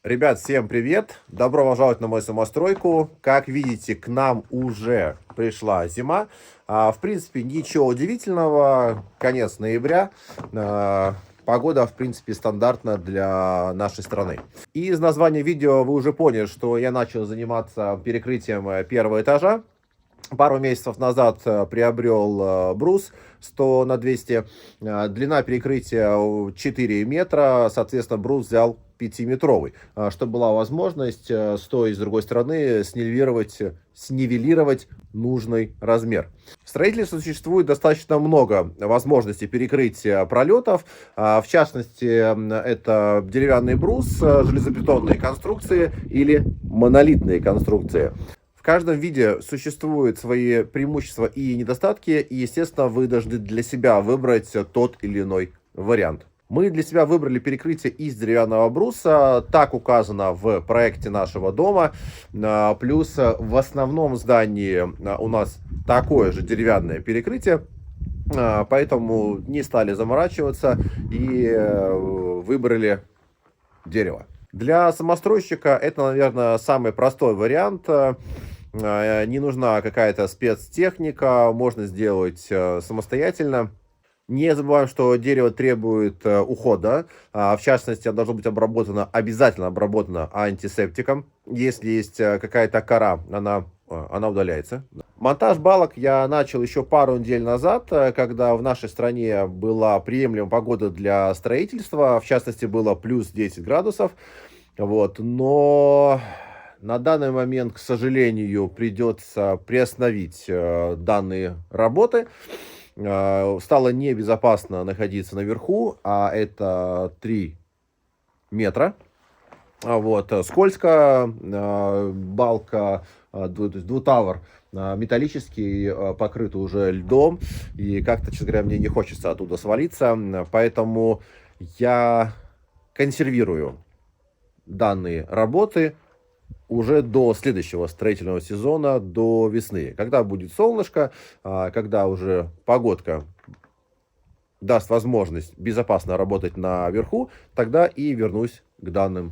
Ребят, всем привет! Добро пожаловать на мою самостройку. Как видите, к нам уже пришла зима. В принципе, ничего удивительного. Конец ноября. Погода, в принципе, стандартна для нашей страны. Из названия видео вы уже поняли, что я начал заниматься перекрытием первого этажа. Пару месяцев назад приобрел брус 100 на 200. Длина перекрытия 4 метра. Соответственно, брус взял 5-метровый, чтобы была возможность с той и с другой стороны снивелировать нужный размер. В строительстве существует достаточно много возможностей перекрытия пролетов. В частности, это деревянный брус, железобетонные конструкции или монолитные конструкции. В каждом виде существуют свои преимущества и недостатки, и, естественно, вы должны для себя выбрать тот или иной вариант. Мы для себя выбрали перекрытие из деревянного бруса, так указано в проекте нашего дома. Плюс в основном здании у нас такое же деревянное перекрытие, поэтому не стали заморачиваться и выбрали дерево. Для самостройщика это, наверное, самый простой вариант. Не нужна какая-то спецтехника, можно сделать самостоятельно. Не забываем, что дерево требует ухода. В частности, оно должно быть обязательно обработано антисептиком. Если есть какая-то кора, она удаляется. Монтаж балок я начал еще пару недель назад, когда в нашей стране была приемлемая погода для строительства. В частности, было плюс 10 градусов. Но на данный момент, к сожалению, придется приостановить данные работы. Стало небезопасно находиться наверху, а это 3 метра. Скользко, балка, двутавр металлический, покрыт уже льдом, и как-то, честно говоря, мне не хочется оттуда свалиться, поэтому я консервирую данные работы уже до следующего строительного сезона, до весны. Когда будет солнышко, когда уже погодка даст возможность безопасно работать наверху, тогда и вернусь к данным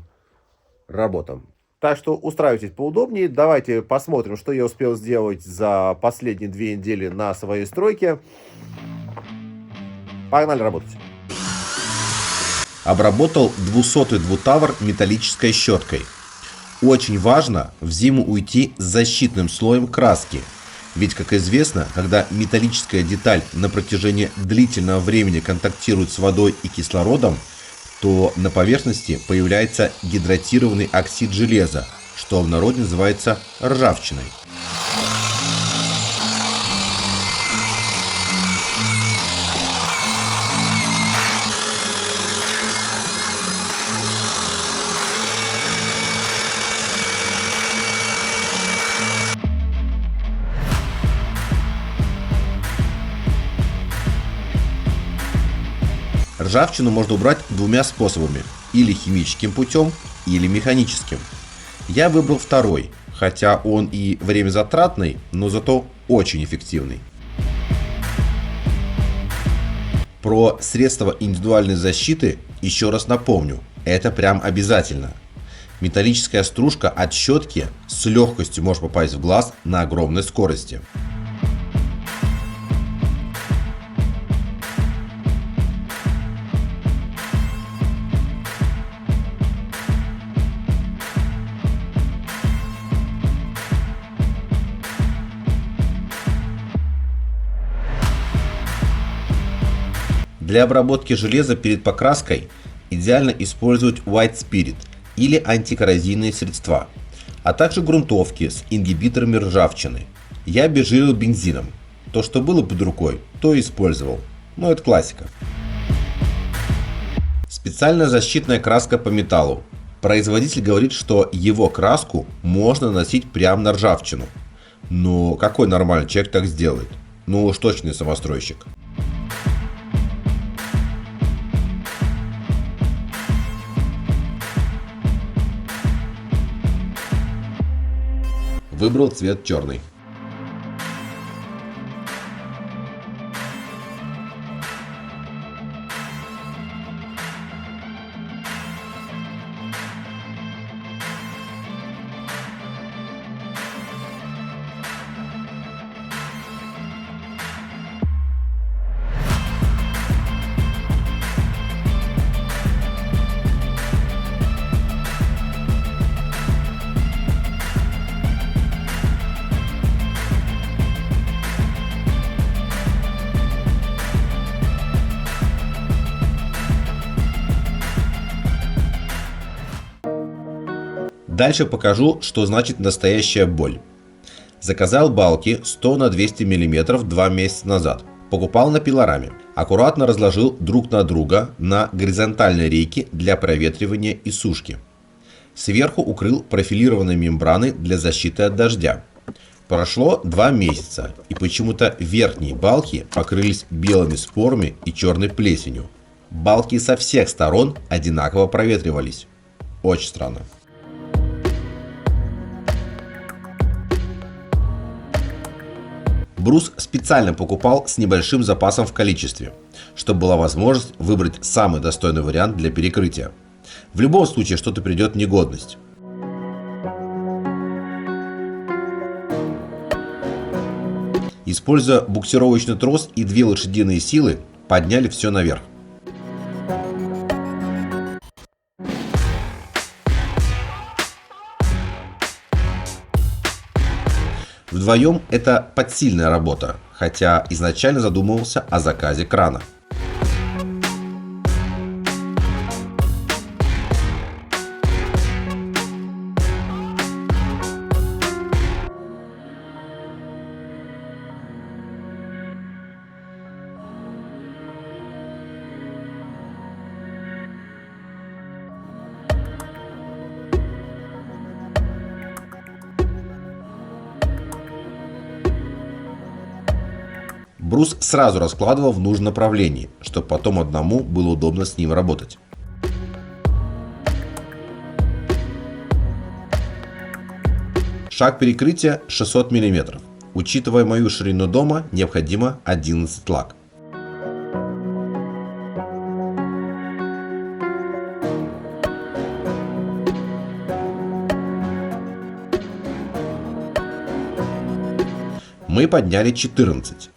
работам. Так что устраивайтесь поудобнее. Давайте посмотрим, что я успел сделать за последние 2 недели на своей стройке. Погнали работать. Обработал 200-й двутавр металлической щеткой. Очень важно в зиму уйти с защитным слоем краски. Ведь, как известно, когда металлическая деталь на протяжении длительного времени контактирует с водой и кислородом, то на поверхности появляется гидратированный оксид железа, что в народе называется ржавчиной. Ржавчину можно убрать 2 способами: или химическим путем, или механическим. Я выбрал второй, хотя он и время затратный, но зато очень эффективный. Про средства индивидуальной защиты еще раз напомню, это прям обязательно. Металлическая стружка от щетки с легкостью может попасть в глаз на огромной скорости. Для обработки железа перед покраской идеально использовать White Spirit или антикоррозийные средства, а также грунтовки с ингибиторами ржавчины. Я обезжирил бензином. То, что было под рукой, то и использовал. Но это классика. Специальная защитная краска по металлу. Производитель говорит, что его краску можно наносить прямо на ржавчину. Но какой нормальный человек так сделает? Ну уж точно не самостройщик. Выбрал цвет черный. Дальше покажу, что значит настоящая боль. Заказал балки 100 на 200 мм 2 месяца назад. Покупал на пилораме. Аккуратно разложил друг на друга на горизонтальной рейке для проветривания и сушки. Сверху укрыл профилированной мембраной для защиты от дождя. Прошло 2 месяца, и почему-то верхние балки покрылись белыми спорами и черной плесенью. Балки со всех сторон одинаково проветривались. Очень странно. Брус специально покупал с небольшим запасом в количестве, чтобы была возможность выбрать самый достойный вариант для перекрытия. В любом случае что-то придет в негодность. Используя буксировочный трос и 2 лошадиные силы, подняли все наверх. Вдвоем это подсильная работа, хотя изначально задумывался о заказе крана. Брус сразу раскладывал в нужном направлении, чтобы потом одному было удобно с ним работать. Шаг перекрытия 600 мм. Учитывая мою ширину дома, необходимо 11 лаг. Мы подняли 14.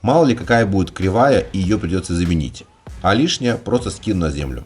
Мало ли какая будет кривая, и ее придется заменить. А лишнее просто скину на землю.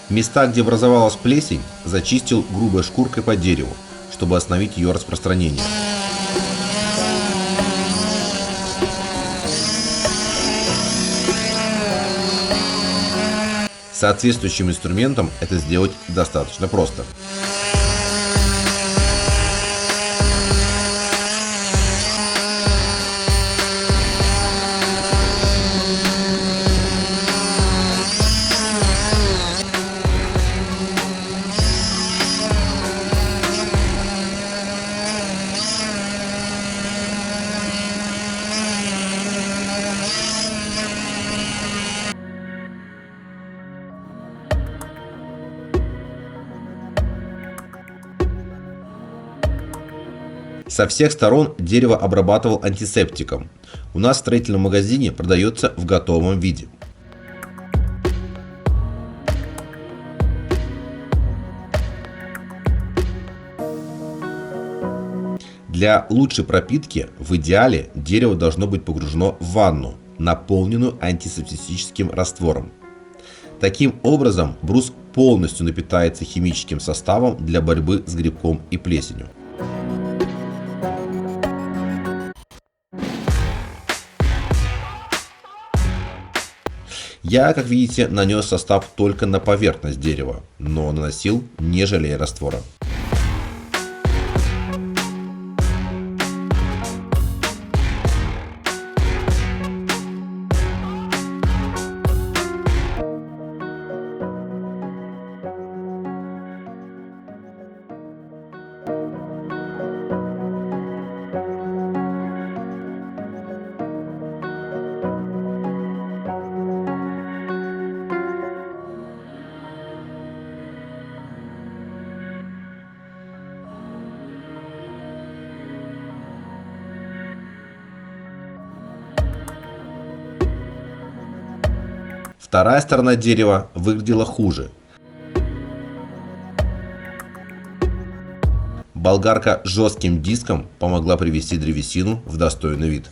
Места, где образовалась плесень, зачистил грубой шкуркой по дереву, чтобы остановить ее распространение. Соответствующим инструментом это сделать достаточно просто. Со всех сторон дерево обрабатывал антисептиком. У нас в строительном магазине продается в готовом виде. Для лучшей пропитки в идеале дерево должно быть погружено в ванну, наполненную антисептическим раствором. Таким образом, брус полностью напитается химическим составом для борьбы с грибком и плесенью. Я, как видите, нанес состав только на поверхность дерева, но наносил не жалея раствора. Вторая сторона дерева выглядела хуже. Болгарка с жестким диском помогла привести древесину в достойный вид.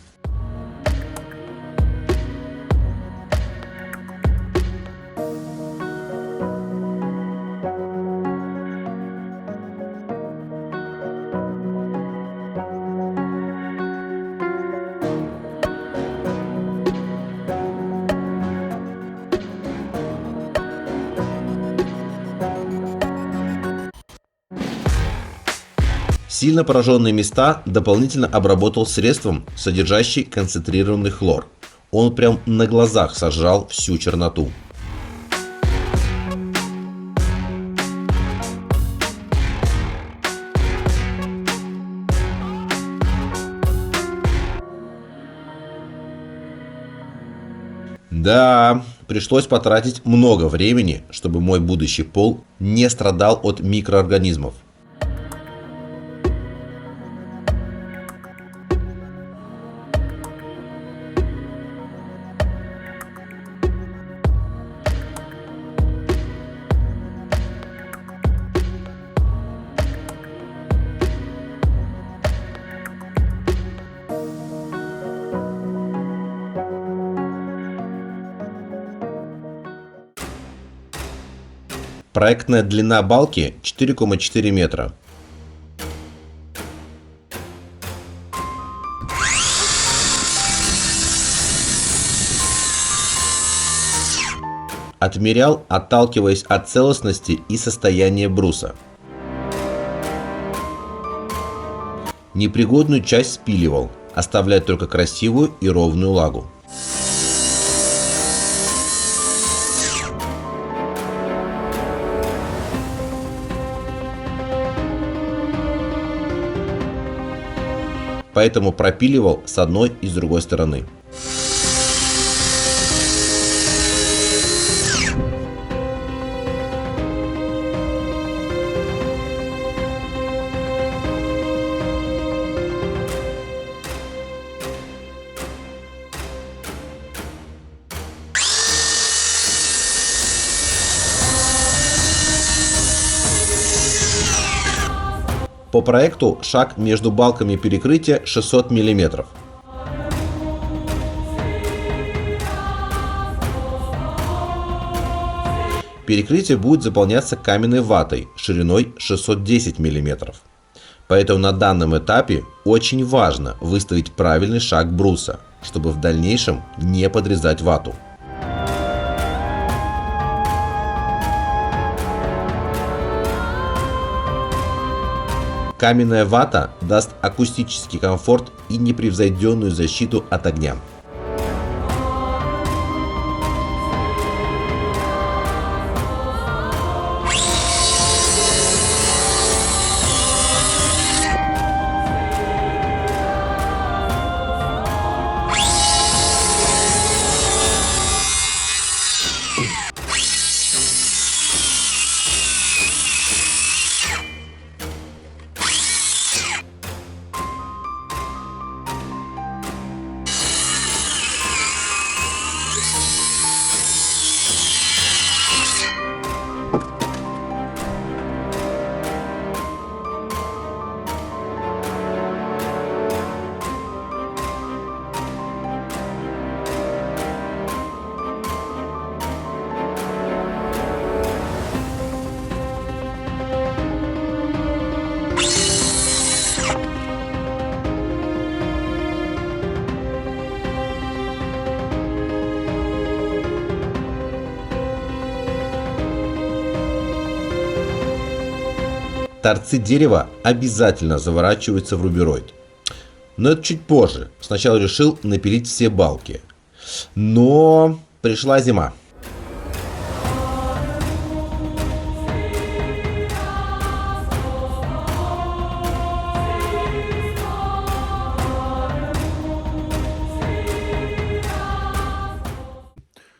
Сильно пораженные места дополнительно обработал средством, содержащим концентрированный хлор. Он прям на глазах сожрал всю черноту. Да, пришлось потратить много времени, чтобы мой будущий пол не страдал от микроорганизмов. Проектная длина балки 4,4 метра. Отмерял, отталкиваясь от целостности и состояния бруса. Непригодную часть спиливал, оставляя только красивую и ровную лагу. Поэтому пропиливал с одной и с другой стороны. По проекту шаг между балками перекрытия 600 мм. Перекрытие будет заполняться каменной ватой шириной 610 мм. Поэтому на данном этапе очень важно выставить правильный шаг бруса, чтобы в дальнейшем не подрезать вату. Каменная вата даст акустический комфорт и непревзойденную защиту от огня. Торцы дерева обязательно заворачиваются в рубероид. Но это чуть позже. Сначала решил напилить все балки. Но пришла зима.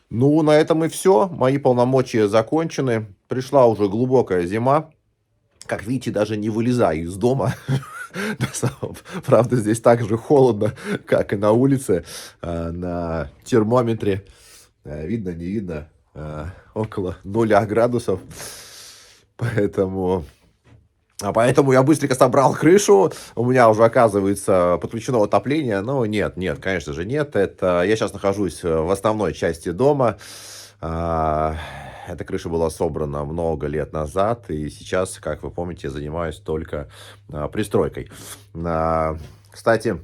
Ну, на этом и все. Мои полномочия закончены. Пришла уже глубокая зима. Как видите, даже не вылезаю из дома. Правда, здесь так же холодно, как и на улице, на термометре. Видно, не видно. около 0 градусов. Поэтому я быстренько собрал крышу. У меня уже, оказывается, подключено отопление. Но нет, конечно же нет. Я сейчас нахожусь в основной части дома. Эта крыша была собрана много лет назад. И сейчас, как вы помните, занимаюсь только пристройкой. Кстати,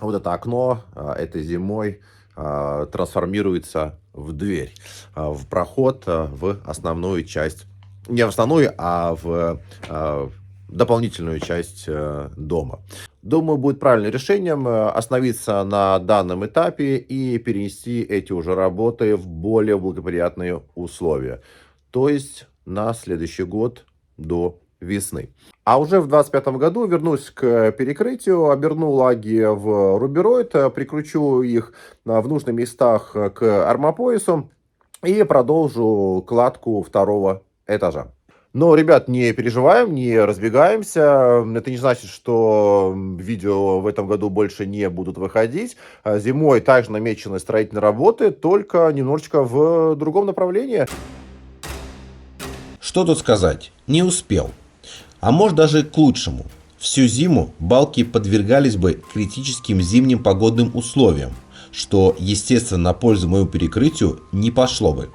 вот это окно этой зимой трансформируется в дверь, в проход в основную часть. Не в основную, а в дополнительную часть дома. Думаю, будет правильным решением остановиться на данном этапе и перенести эти уже работы в более благоприятные условия. То есть на следующий год до весны. А уже в 2025 году вернусь к перекрытию, оберну лаги в рубероид, прикручу их в нужных местах к армопоясу и продолжу кладку второго этажа. Но, ребят, не переживаем, не разбегаемся. Это не значит, что видео в этом году больше не будут выходить. Зимой также намечены строительные работы, только немножечко в другом направлении. Что тут сказать? Не успел. А может даже к лучшему. Всю зиму балки подвергались бы критическим зимним погодным условиям, что, естественно, на пользу моему перекрытию не пошло бы.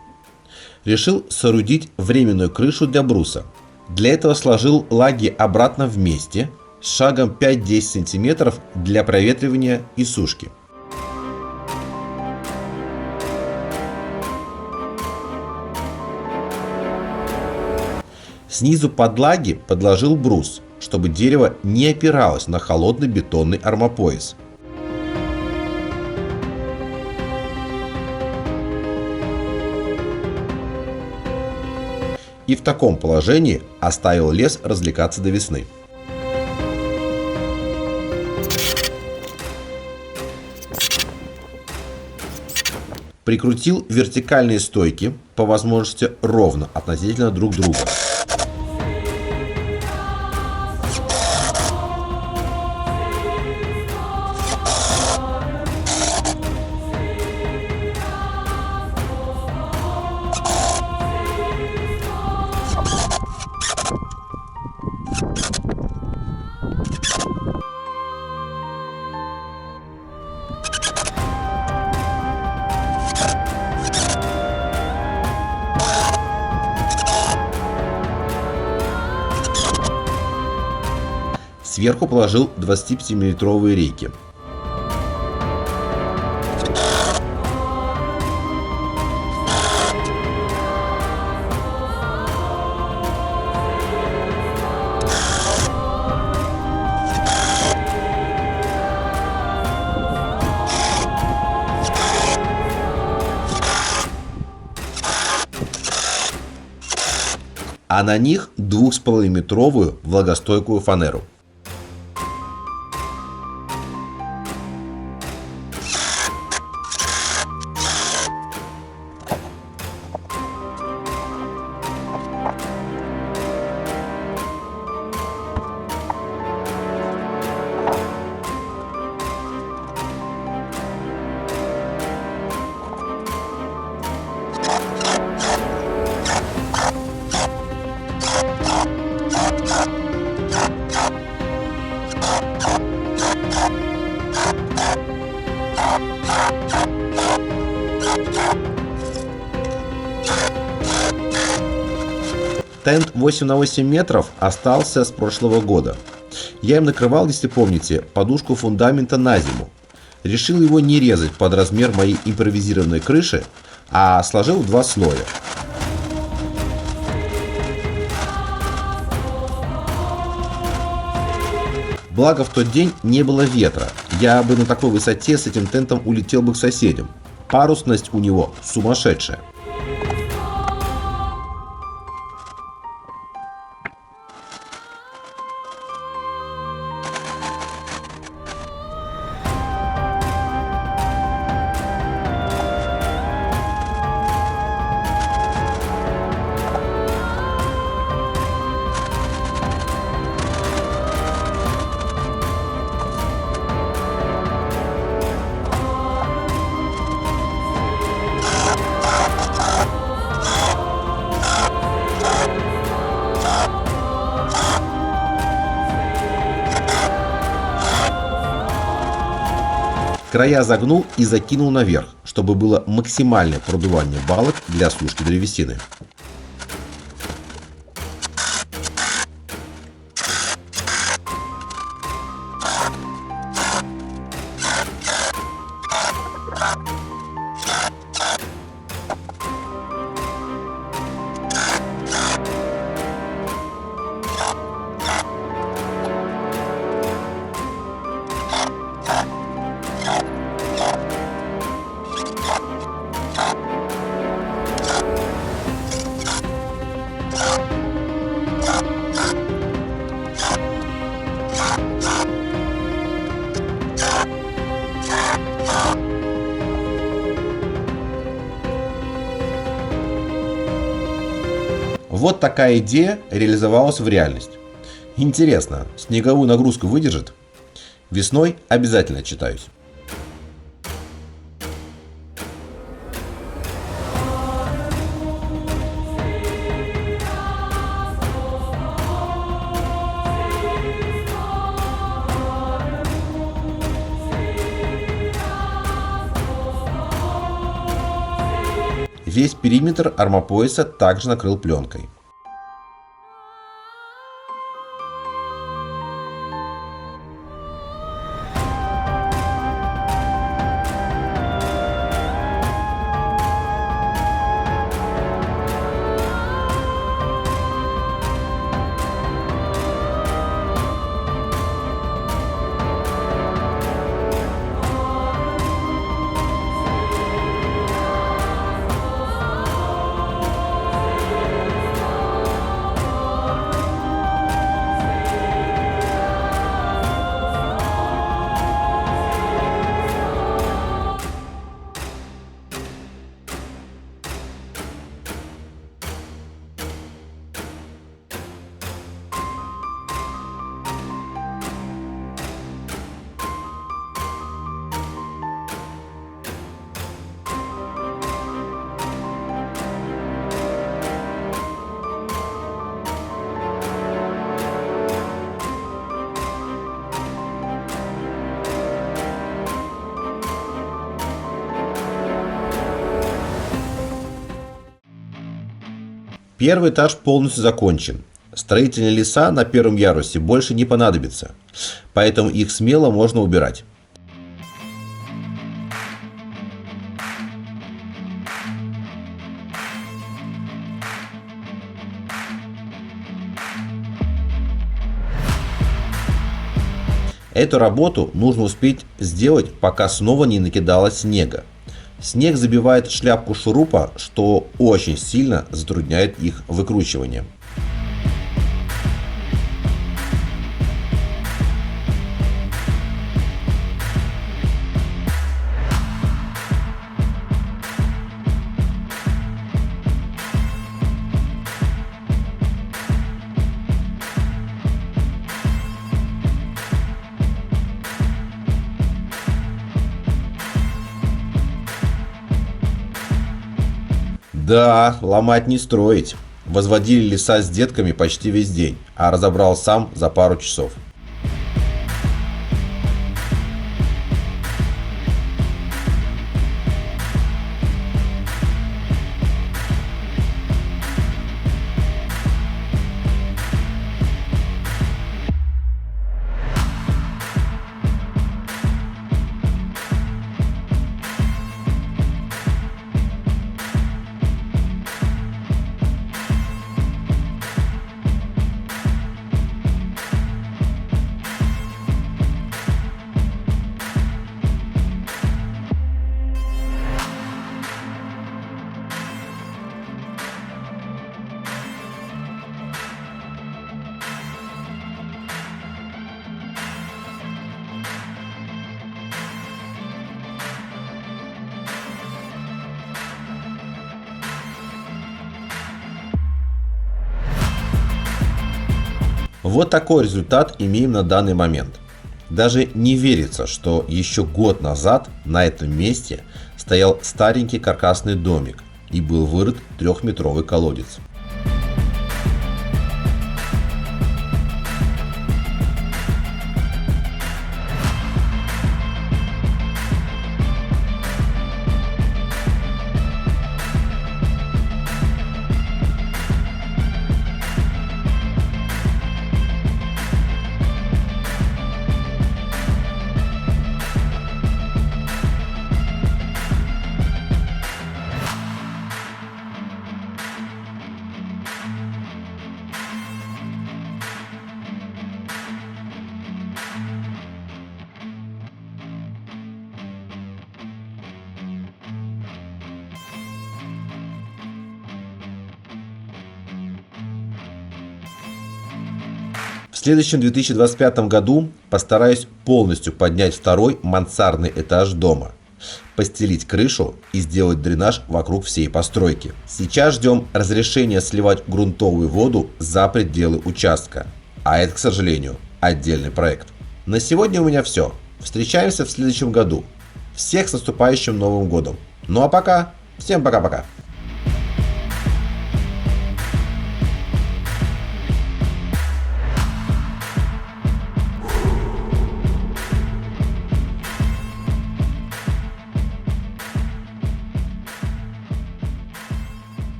Решил соорудить временную крышу для бруса. Для этого сложил лаги обратно вместе с шагом 5-10 см для проветривания и сушки. Снизу под лаги подложил брус, чтобы дерево не опиралось на холодный бетонный армопояс. И в таком положении оставил лес развлекаться до весны. Прикрутил вертикальные стойки, по возможности ровно относительно друг друга. Сверху положил 25-мм рейки. А на них 2,5-метровую влагостойкую фанеру. Тент 8 на 8 метров остался с прошлого года. Я им накрывал, если помните, подушку фундамента на зиму. Решил его не резать под размер моей импровизированной крыши, а сложил в 2 слоя. Благо в тот день не было ветра. Я бы на такой высоте с этим тентом улетел бы к соседям. Парусность у него сумасшедшая. Края загнул и закинул наверх, чтобы было максимальное продувание балок для сушки древесины. Вот такая идея реализовалась в реальность. Интересно, снеговую нагрузку выдержит? Весной обязательно отчитаюсь. Весь периметр армопояса также накрыл пленкой. Первый этаж полностью закончен. Строительные леса на первом ярусе больше не понадобятся, поэтому их смело можно убирать. Эту работу нужно успеть сделать, пока снова не накидалось снега. Снег забивает шляпку шурупа, что очень сильно затрудняет их выкручивание. Да, ломать не строить. Возводили леса с детками почти весь день, а разобрал сам за пару часов. Вот такой результат имеем на данный момент. Даже не верится, что еще год назад на этом месте стоял старенький каркасный домик и был вырыт 3-метровый колодец. следующем 2025 году постараюсь полностью поднять второй мансардный этаж дома, постелить крышу и сделать дренаж вокруг всей постройки. Сейчас ждем разрешения сливать грунтовую воду за пределы участка. А это, к сожалению, отдельный проект. На сегодня у меня все. Встречаемся в следующем году. Всех с наступающим Новым годом. Ну а пока, всем пока-пока.